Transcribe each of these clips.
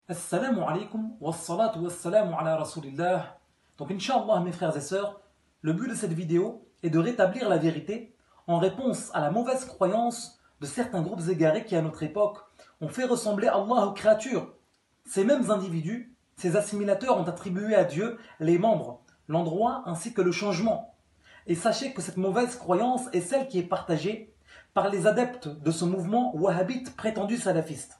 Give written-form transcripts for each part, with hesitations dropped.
Assalamu alaikum wa salatu wa salamu ala rasulillah. Donc, Inch'Allah, mes frères et sœurs, le but de cette vidéo est de rétablir la vérité en réponse à la mauvaise croyance de certains groupes égarés qui, à notre époque, ont fait ressembler Allah aux créatures. Ces mêmes individus, ces assimilateurs, ont attribué à Dieu les membres, l'endroit ainsi que le changement. Et sachez que cette mauvaise croyance est celle qui est partagée par les adeptes de ce mouvement wahhabite prétendu salafiste.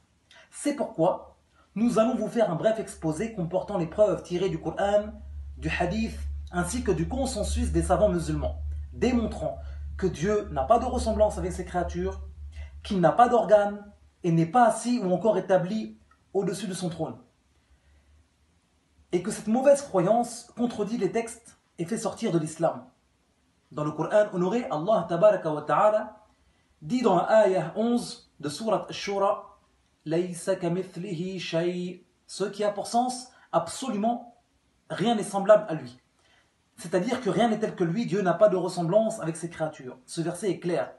C'est pourquoi nous allons vous faire un bref exposé comportant les preuves tirées du Coran, du Hadith, ainsi que du consensus des savants musulmans, démontrant que Dieu n'a pas de ressemblance avec ses créatures, qu'il n'a pas d'organes et n'est pas assis ou encore établi au-dessus de son trône. Et que cette mauvaise croyance contredit les textes et fait sortir de l'islam. Dans le Coran honoré, Allah tabaraka wa ta'ala dit dans la ayah 11 de Surat Ash-Shura, ce qui a pour sens absolument rien n'est semblable à lui. C'est-à-dire que rien n'est tel que lui, Dieu n'a pas de ressemblance avec ses créatures. Ce verset est clair.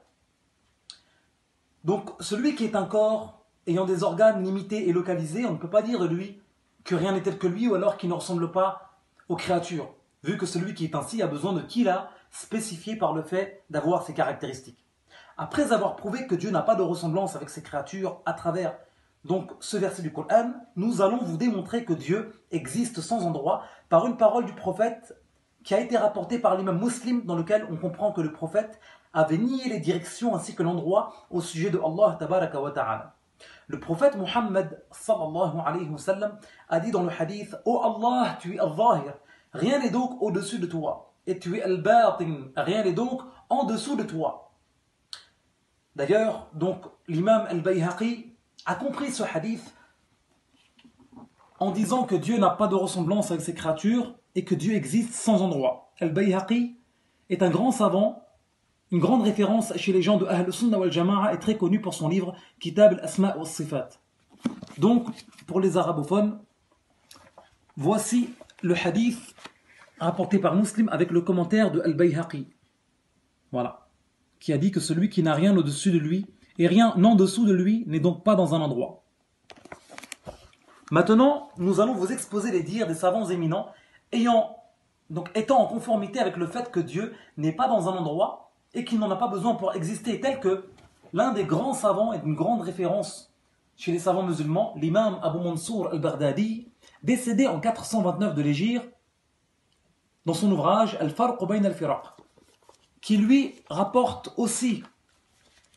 Donc celui qui est un corps ayant des organes limités et localisés, on ne peut pas dire de lui que rien n'est tel que lui ou alors qu'il ne ressemble pas aux créatures, vu que celui qui est ainsi a besoin de qui l'a spécifié par le fait d'avoir ces caractéristiques. Après avoir prouvé que Dieu n'a pas de ressemblance avec ses créatures à travers donc ce verset du Coran, nous allons vous démontrer que Dieu existe sans endroit par une parole du prophète qui a été rapportée par l'imam Muslim, dans lequel on comprend que le prophète avait nié les directions ainsi que l'endroit au sujet de Allah tabaraka wa ta'ala. Le prophète Muhammad sallallahu alayhi wa sallam a dit dans le hadith: Ô Allah, tu es al-Zahir, rien n'est donc au-dessus de toi, et tu es al-Batin, rien n'est donc en dessous de toi. D'ailleurs, donc l'imam al-Bayhaqi a compris ce hadith en disant que Dieu n'a pas de ressemblance avec ses créatures et que Dieu existe sans endroit. Al-Bayhaqi est un grand savant, une grande référence chez les gens de Ahl Sunnah wal Jama'a et très connu pour son livre Kitab al-Asma' wa Sifat. Donc, pour les arabophones, voici le hadith rapporté par Muslim avec le commentaire de Al-Bayhaqi. Voilà. Qui a dit que celui qui n'a rien au-dessus de lui et rien en dessous de lui n'est donc pas dans un endroit. Maintenant, nous allons vous exposer les dires des savants éminents étant en conformité avec le fait que Dieu n'est pas dans un endroit et qu'il n'en a pas besoin pour exister, tel que l'un des grands savants et d'une grande référence chez les savants musulmans, l'imam Abu Mansour al-Baghdadi, décédé en 429 de l'Hégire, dans son ouvrage Al-Farq bayna al-Firaq, qui lui rapporte aussi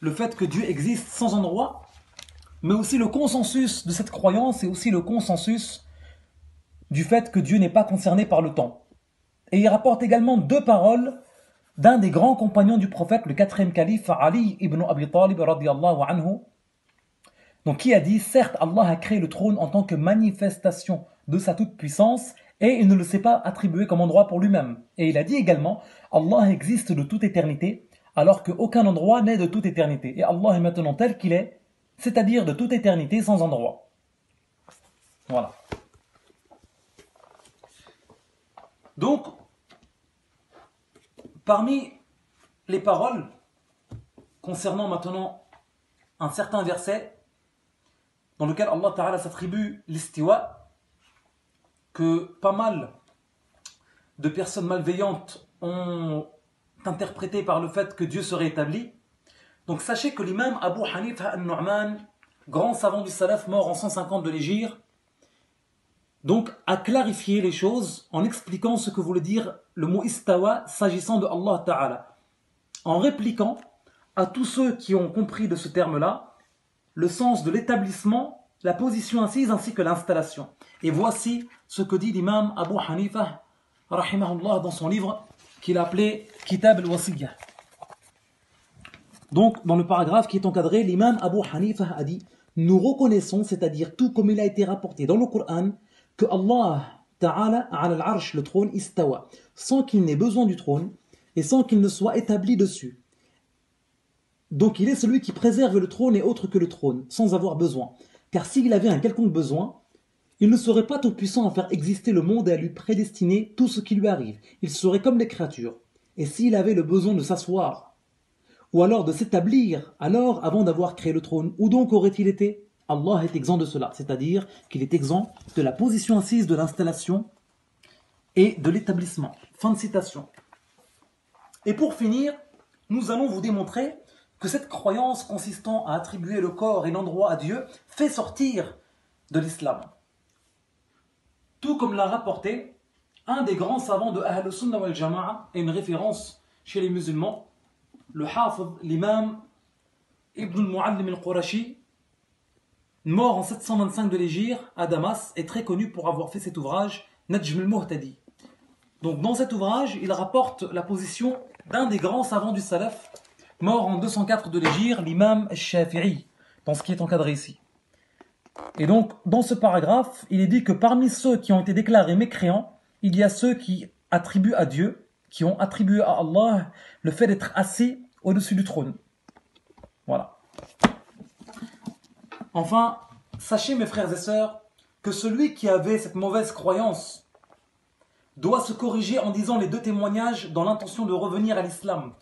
le fait que Dieu existe sans endroit, mais aussi le consensus de cette croyance et aussi le consensus du fait que Dieu n'est pas concerné par le temps. Et il rapporte également deux paroles d'un des grands compagnons du prophète, le quatrième calife, Ali ibn Abi Talib radiyallahu anhu, donc qui a dit: certes, Allah a créé le trône en tant que manifestation de sa toute-puissance et il ne le s'est pas attribué comme endroit pour lui-même. Et il a dit également: Allah existe de toute éternité, alors qu'aucun endroit n'est de toute éternité. Et Allah est maintenant tel qu'il est, c'est-à-dire de toute éternité sans endroit. Voilà. Donc, parmi les paroles concernant maintenant un certain verset dans lequel Allah Ta'ala s'attribue l'istiwa, que pas mal de personnes malveillantes ont interprété par le fait que Dieu serait établi. Donc sachez que l'imam Abu Hanifa al-Nu'man, grand savant du salaf mort en 150 de l'Hégire, donc a clarifié les choses en expliquant ce que voulait dire le mot istawa s'agissant de Allah Ta'ala, en répliquant à tous ceux qui ont compris de ce terme-là le sens de l'établissement, la position assise ainsi que l'installation. Et voici ce que dit l'imam Abu Hanifa rahimahullah dans son livre qu'il a appelé Kitab al-Wasiyya. Donc, dans le paragraphe qui est encadré, l'imam Abu Hanifa a dit: nous reconnaissons, c'est-à-dire tout comme il a été rapporté dans le Coran, que Allah Ta'ala a al-arsh, le trône, istawa, sans qu'il n'ait besoin du trône et sans qu'il ne soit établi dessus. Donc il est celui qui préserve le trône et autre que le trône, sans avoir besoin. Car s'il avait un quelconque besoin, il ne serait pas tout puissant à faire exister le monde et à lui prédestiner tout ce qui lui arrive. Il serait comme les créatures. Et s'il avait le besoin de s'asseoir, ou alors de s'établir, alors avant d'avoir créé le trône, où donc aurait-il été? Allah est exempt de cela, c'est-à-dire qu'il est exempt de la position assise de l'installation et de l'établissement. Fin de citation. Et pour finir, nous allons vous démontrer que cette croyance consistant à attribuer le corps et l'endroit à Dieu fait sortir de l'islam. Tout comme l'a rapporté un des grands savants de Ahl Sunnah wal Jama'a et une référence chez les musulmans, le Hafid, l'imam Ibn al-Mu'allim al-Qurashi, mort en 725 de l'Hégire à Damas, est très connu pour avoir fait cet ouvrage, Najm al-Muhtadi. Donc dans cet ouvrage, il rapporte la position d'un des grands savants du Salaf, mort en 204 de l'Hégire, l'imam al-Shafi'i, dans ce qui est encadré ici. Et donc, dans ce paragraphe, il est dit que parmi ceux qui ont été déclarés mécréants, il y a ceux qui attribuent à Dieu, qui ont attribué à Allah le fait d'être assis au-dessus du trône. Voilà. Enfin, sachez mes frères et sœurs, que celui qui avait cette mauvaise croyance doit se corriger en disant les deux témoignages dans l'intention de revenir à l'islam,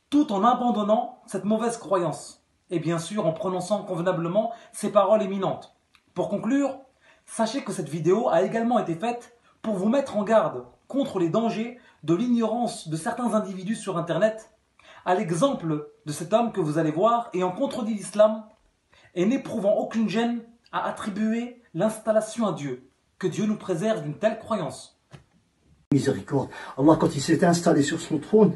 tout en abandonnant cette mauvaise croyance, et bien sûr en prononçant convenablement ces paroles éminentes. Pour conclure, sachez que cette vidéo a également été faite pour vous mettre en garde contre les dangers de l'ignorance de certains individus sur Internet, à l'exemple de cet homme que vous allez voir ayant contredit l'islam et n'éprouvant aucune gêne à attribuer l'installation à Dieu. Que Dieu nous préserve d'une telle croyance. Miséricorde. Allah, quand il s'est installé sur son trône,